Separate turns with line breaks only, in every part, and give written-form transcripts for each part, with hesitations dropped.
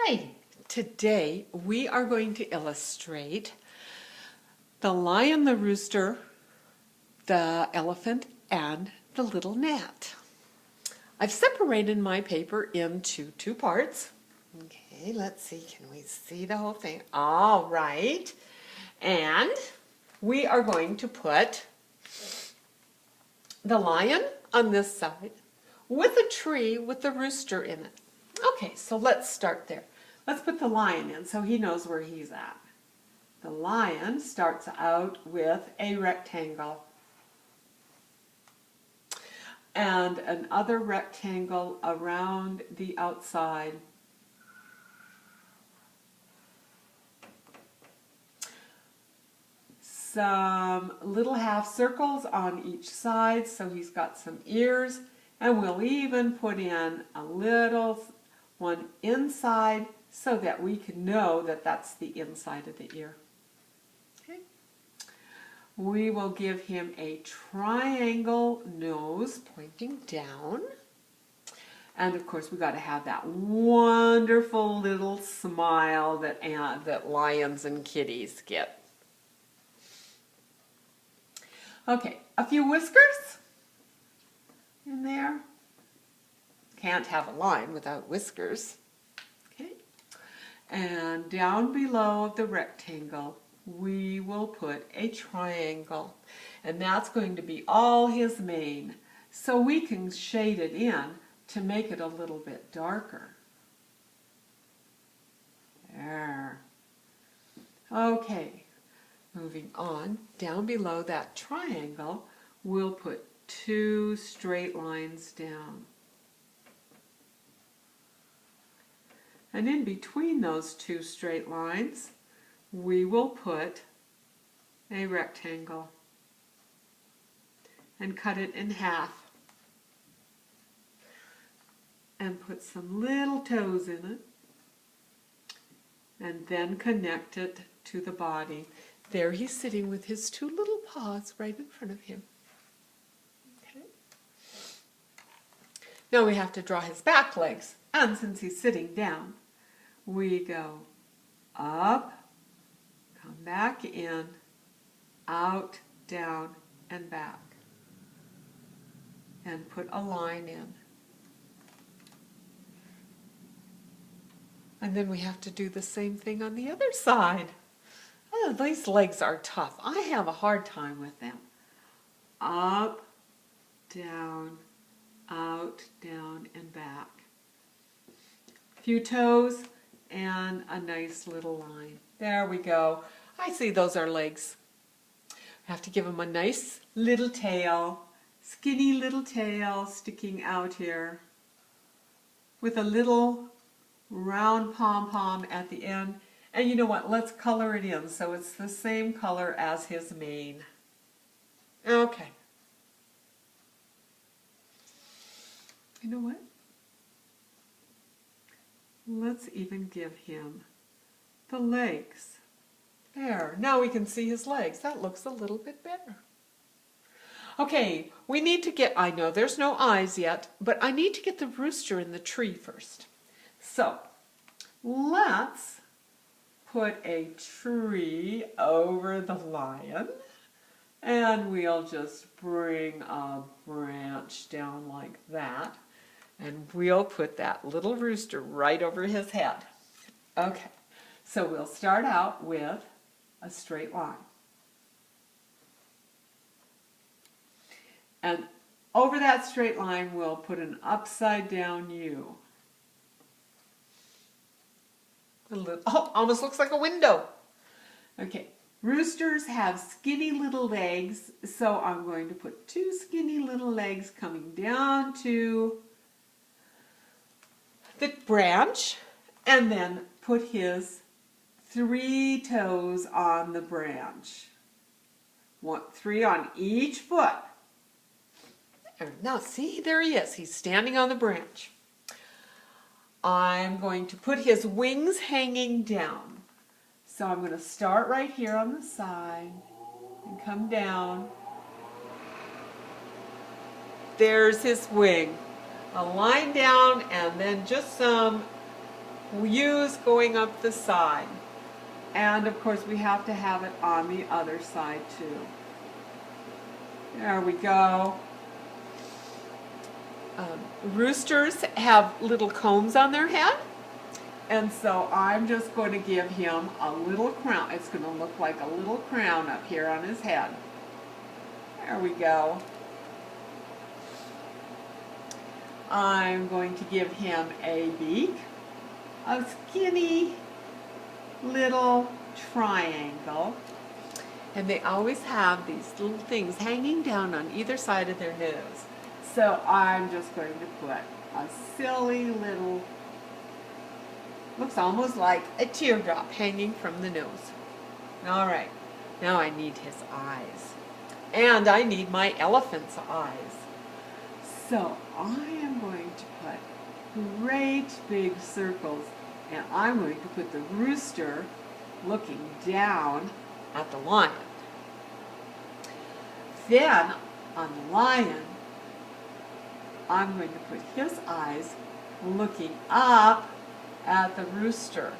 Hi! Today we are going to illustrate the lion, the rooster, the elephant, and the little gnat. I've separated my paper into two parts. Okay, let's see, can we see the whole thing? All right. And we are going to put the lion on this side with a tree with the rooster in it. Okay, so let's start there. Let's put the lion in so he knows where he's at. The lion starts out with a rectangle and another rectangle around the outside. Some little half circles on each side so he's got some ears, and we'll even put in a little one inside so that we can know that that's the inside of the ear. Okay. We will give him a triangle nose pointing down. And of course, we've got to have that wonderful little smile that lions and kitties get. Okay, a few whiskers in there. Can't have a lion without whiskers. Okay, and down below the rectangle, we will put a triangle, and that's going to be all his mane. So we can shade it in to make it a little bit darker. There. Okay. Moving on, down below that triangle, we'll put two straight lines down. And in between those two straight lines, we will put a rectangle and cut it in half. And put some little toes in it. And then connect it to the body. There he's sitting with his two little paws right in front of him. Okay. Now we have to draw his back legs. And since he's sitting down, we go up, come back in, out, down, and back. And put a line in. And then we have to do the same thing on the other side. Oh, these legs are tough. I have a hard time with them. Up, down, out, down, and back. A few toes and a nice little line. There we go. I see those are legs. We have to give them a nice little tail, skinny little tail sticking out here with a little round pom-pom at the end. And you know what, let's color it in so it's the same color as his mane. Okay. You know what? Let's even give him the legs. There, now we can see his legs. That looks a little bit better. Okay, we need to get, I know there's no eyes yet, but I need to get the rooster in the tree first. So, let's put a tree over the lion, and we'll just bring a branch down like that, and we'll put that little rooster right over his head. Okay, so we'll start out with a straight line. And over that straight line, we'll put an upside down U. Oh, almost looks like a window. Okay, roosters have skinny little legs, so I'm going to put two skinny little legs coming down to the branch, and then put his 3 toes on the branch. 3 on each foot. Now see, there he is. He's standing on the branch. I'm going to put his wings hanging down. So I'm going to start right here on the side and come down. There's his wing. A line down and then just some we'll use going up the side. And of course we have to have it on the other side too. There we go. Roosters have little combs on their head. And so I'm just going to give him a little crown. It's going to look like a little crown up here on his head. There we go. I'm going to give him a beak, a skinny little triangle. And they always have these little things hanging down on either side of their nose. So I'm just going to put a silly little, looks almost like a teardrop hanging from the nose. All right, now I need his eyes. And I need my elephant's eyes. So I am going to put great big circles, and I'm going to put the rooster looking down at the lion. Then on the lion, I'm going to put his eyes looking up at the rooster.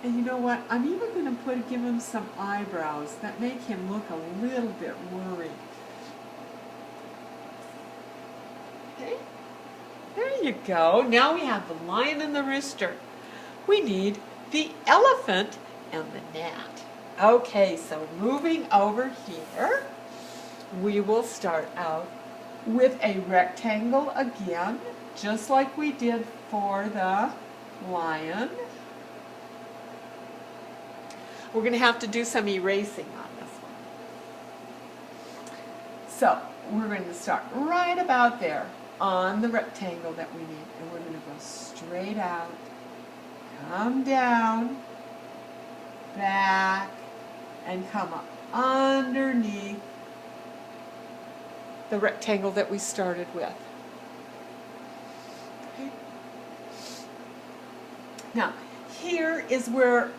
And you know what? I'm even going to give him some eyebrows that make him look a little bit worried. Okay, there you go. Now we have the lion and the rooster. We need the elephant and the gnat. Okay, so moving over here, we will start out with a rectangle again, just like we did for the lion. We're going to have to do some erasing on this one. So we're going to start right about there on the rectangle that we need, and we're going to go straight out, come down, back, and come up underneath the rectangle that we started with. Okay. Now, here is where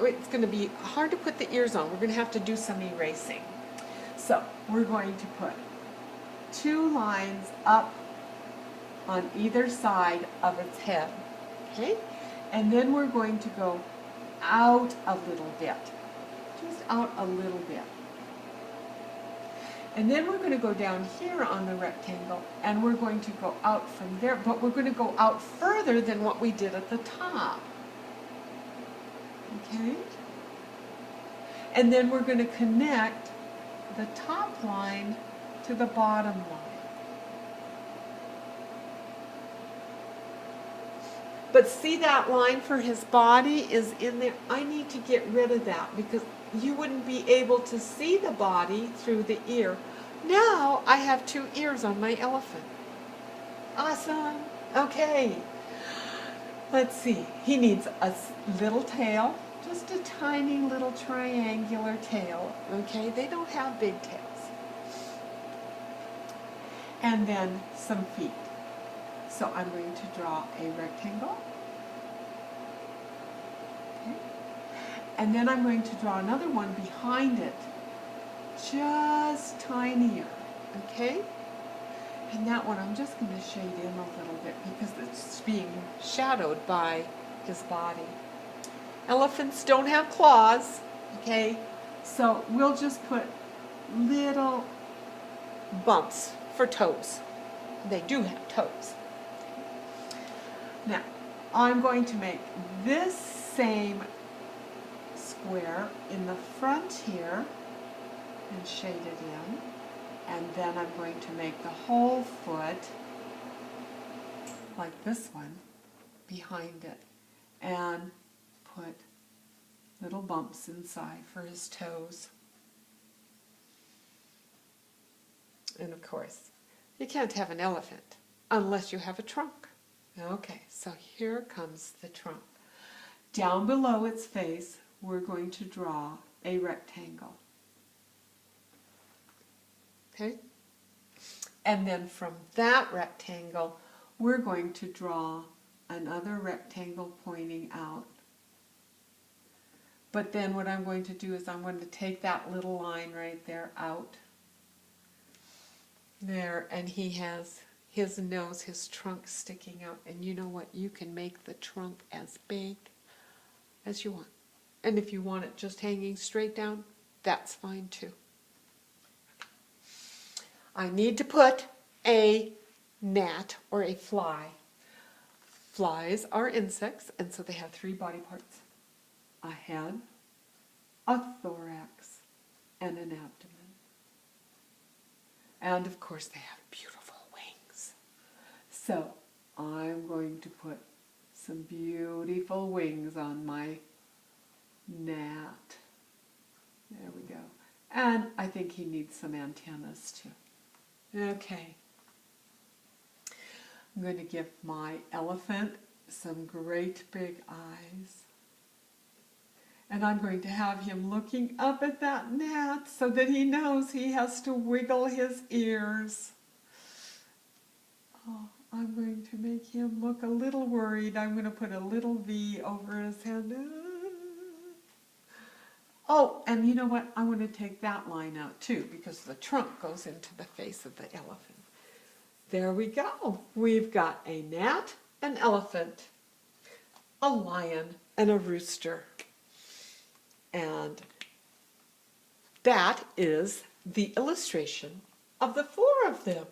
it's going to be hard to put the ears on. We're going to have to do some erasing. So, we're going to put 2 lines up on either side of its head. Okay? And then we're going to go out a little bit. Just out a little bit. And then we're going to go down here on the rectangle, and we're going to go out from there, but we're going to go out further than what we did at the top. Okay? And then we're going to connect the top line to the bottom line. But see that line for his body is in there? I need to get rid of that because you wouldn't be able to see the body through the ear. Now I have 2 ears on my elephant. Awesome. Okay. Let's see. He needs a little tail, just a tiny little triangular tail. Okay, they don't have big tails. And then some feet. So I'm going to draw a rectangle. Okay. And then I'm going to draw another one behind it, just tinier, okay? And that one I'm just going to shade in a little bit because it's being shadowed by his body. Elephants don't have claws, okay? So we'll just put little bumps for toes. They do have toes. Now, I'm going to make this same square in the front here and shade it in, and then I'm going to make the whole foot like this one behind it and put little bumps inside for his toes. And of course, you can't have an elephant unless you have a trunk. Okay, so here comes the trunk. Down below its face, we're going to draw a rectangle. Okay? And then from that rectangle, we're going to draw another rectangle pointing out. But then what I'm going to do is I'm going to take that little line right there out. There, and he has his nose, his trunk sticking out. And you know what? You can make the trunk as big as you want. And if you want it just hanging straight down, that's fine too. I need to put a gnat or a fly. Flies are insects, and so they have 3 body parts: a head, a thorax, and an abdomen. And of course they have beautiful wings. So I'm going to put some beautiful wings on my gnat. There we go. And I think he needs some antennas too. Okay. I'm going to give my elephant some great big eyes. And I'm going to have him looking up at that gnat so that he knows he has to wiggle his ears. Oh, I'm going to make him look a little worried. I'm going to put a little V over his head. Oh, and you know what? I want to take that line out too, because the trunk goes into the face of the elephant. There we go. We've got a gnat, an elephant, a lion, and a rooster. And that is the illustration of the 4 of them.